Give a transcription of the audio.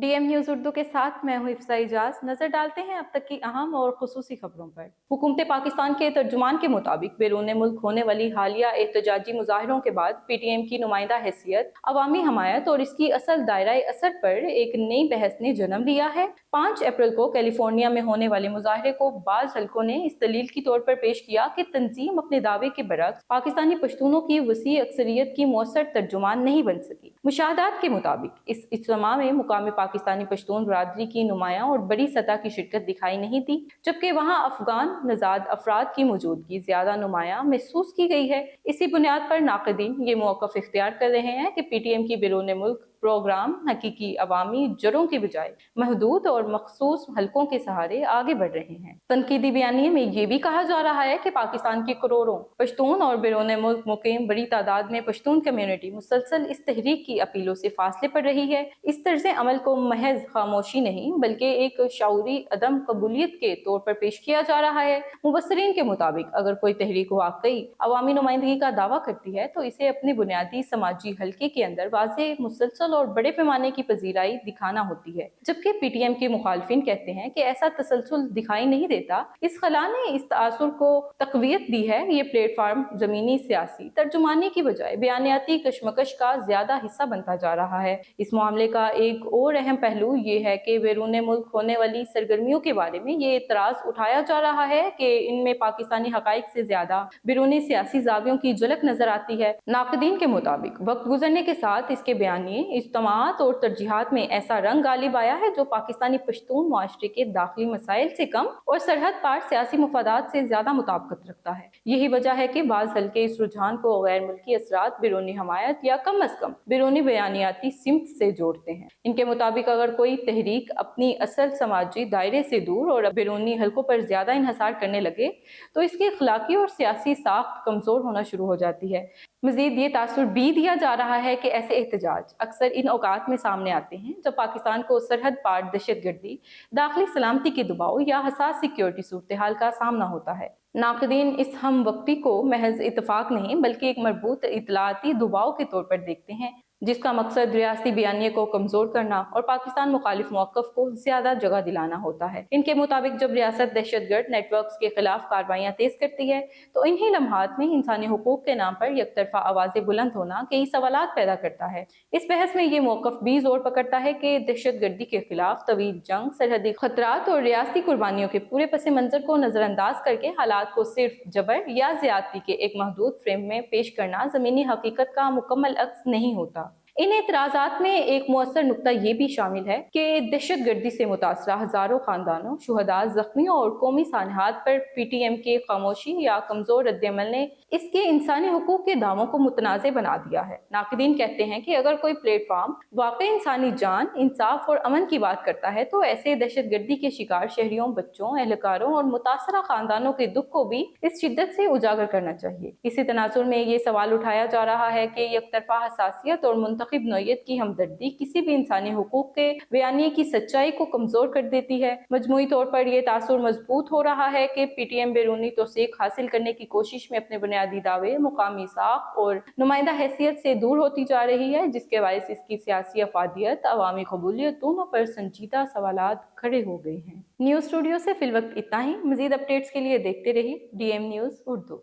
DM news Urdu के साथ मैं हूं इफ्सा इजाज। नजर डालते हैं अब तक की अहम और खुसूसी खबरों पर। हुकूमत पाकिस्तान के तर्जुमान के मुताबिक बैरून मुल्क होने वाली हालिया एहतजाजी मुजाहरों के बाद पीटीएम की नुमाइंदा हैसियत, अवामी हमायत और इसकी असल दायरा असर पर एक नई बहस ने जन्म लिया है। 5 अप्रैल को कैलिफोर्निया में होने वाले मुजाहरे को बाज़ हलकों ने इस दलील के तौर पर पेश किया कि तंजीम अपने दावे के बरक्स पाकिस्तानी पश्तूनों की वसी अक्सरियत की मौसर तर्जुमान नहीं बन सकी। मुशाहदात के मुताबिक इस इज्तिमा में मुकामी पाकिस्तानी पश्तून बरादरी की नुमायां और बड़ी सतह की शिरकत दिखाई नहीं दी, जबकि वहां अफगान नजाद अफराद की मौजूदगी ज्यादा नुमायां महसूस की गई है। इसी बुनियाद पर नाक़दीन ये मौक़िफ़ इख्तियार कर रहे हैं कि पीटीएम की बैरून मुल्क प्रोग्राम हकीकी अवामी जड़ों की बजाय महदूद और मखसूस हलकों के सहारे आगे बढ़ रहे हैं। तनकीदी बयानिए में यह भी कहा जा रहा है कि पाकिस्तान के करोड़ों पश्तून और बैरून मुल्क मुकीम बड़ी तादाद में पश्तून कम्युनिटी मुसलसल इस तहरीक की अपीलों से फासले पर रही है। इस तर्ज अमल को महज खामोशी नहीं बल्कि एक शऊरी अदम कबूलियत के तौर पर पेश किया जा रहा है। मुबस्सरीन के मुताबिक अगर कोई तहरीक वाकई अवामी नुमाइंदगी का दावा करती है तो इसे अपने बुनियादी समाजी हल्के के अंदर वाज़ेह, मुसलसल और बड़े पैमाने की पजीराई दिखाना होती है, जबकि पीटीएम के मुखालफिन कहते हैं कि ऐसा तसलसल दिखाई नहीं देता। इस खला ने इस तासुर को तकवीयत दी है। ये प्लेटफार्म जमीनी सियासी तर्जुमानी की बजाय बयानियाती कशमकश का ज्यादा हिस्सा बनता जा रहा है। इस मामले का एक और अहम पहलू ये है कि बैरून मुल्क होने वाली सरगर्मियों के बारे में ये एतराज उठाया जा रहा है कि इनमें पाकिस्तानी हकाइक से ज्यादा बैरूनी सियासी जावियों की झलक नजर आती है। नाक़दीन के मुताबिक वक्त गुजरने के साथ इसके बयानिए, इज्तिमात और तरजीहात में ऐसा रंग गालिब आया है जो पाकिस्तानी पश्तून मुआशरे के दाखिली मसाइल से कम और सरहद पार सियासी मुफादात से ज्यादा मुताबिकत रखता है। यही वजह है कि बाज़ हल्के इस रुझान को गैर मुल्की असरात, बैरूनी हमायत या कम अज कम बैरूनी बयानियाती सिमत से जोड़ते हैं। इनके मुताबिक अगर कोई तहरीक अपनी असल समाजी दायरे से दूर और बैरूनी हल्कों पर ज्यादा इन्हसार करने लगे तो इसकी अखलाकी और सियासी साख्त कमजोर होना शुरू हो जाती है। मजीद ये तासुर भी दिया जा रहा है कि ऐसे एहतजाज अक्सर इन औकात में सामने आते हैं जब पाकिस्तान को सरहद पार दहशत गर्दी, दाखिली सलामती के दबाव या हसास सिक्योरिटी सूरत हाल का सामना होता है। नाक़दीन इस हम वक्ती को महज इतफाक नहीं बल्कि एक मरबूत इतलाती दबाव के तौर पर देखते हैं, जिसका मकसद रियासती बयानिए को कमजोर करना और पाकिस्तान मुखालिफ मौक़िफ़ को ज्यादा जगह दिलाना होता है। इनके मुताबिक जब रियासत दहशतगर्द नेटवर्क्स के खिलाफ कार्रवाइयाँ तेज करती है तो इन्हीं लम्हात में इंसानी हुकूक के नाम पर यकतरफा आवाज़ें बुलंद होना कई सवालात पैदा करता है। इस बहस में ये मौक़िफ़ भी जोर पकड़ता है कि दहशतगर्दी के खिलाफ तवील जंग, सरहदी खतरात और रियासती कुर्बानियों के पूरे पस मंजर को नजरअंदाज करके हालात को सिर्फ जबर या ज्यादती के एक महदूद फ्रेम में पेश करना जमीनी हकीकत का मुकम्मल अक्स नहीं होता। इन एतराज़ात में एक मुअस्सर नुक्ता ये भी शामिल है कि दहशत गर्दी से मुतासरा हजारों खानदानों, शुहदा, जख्मियों और कौमी सानहात पर पीटीएम के खामोशी या कमजोर रद्दअमल ने इसके इंसानी हुकूक के दावों को मुतनाज़ बना दिया है। नाक़दीन कहते हैं कि अगर कोई प्लेटफार्म वाकई इंसानी जान, इंसाफ और अमन की बात करता है तो ऐसे दहशत गर्दी के शिकार शहरियों, बच्चों, एहलकारों और मुतासरा खानदानों के दुख को भी इस शिद्दत से उजागर करना चाहिए। इसी तनाजुर में ये सवाल उठाया जा रहा है कि यकतरफा हसासियत और मुंतखब नौयत की हमदर्दी किसी भी इंसानी हुकूक के बयानिए की सच्चाई को कमजोर कर देती है। मजमूई तौर पर यह तासुर मजबूत हो रहा है कि पीटीएम बैरूनी तौसीक हासिल करने की कोशिश में अपने बुनियादी दावे, मुकामी साख और नुमाइंदा हैसियत से दूर होती जा रही है, जिसके बायस इसकी सियासी अफादियत, अवामी कबूलियत दोनों पर संजीदा सवालात खड़े हो गए हैं। न्यूज़ स्टूडियो से फिलवक्त इतना ही। मजीद अपडेट्स के लिए देखते रहिए डीएम न्यूज़ उर्दू।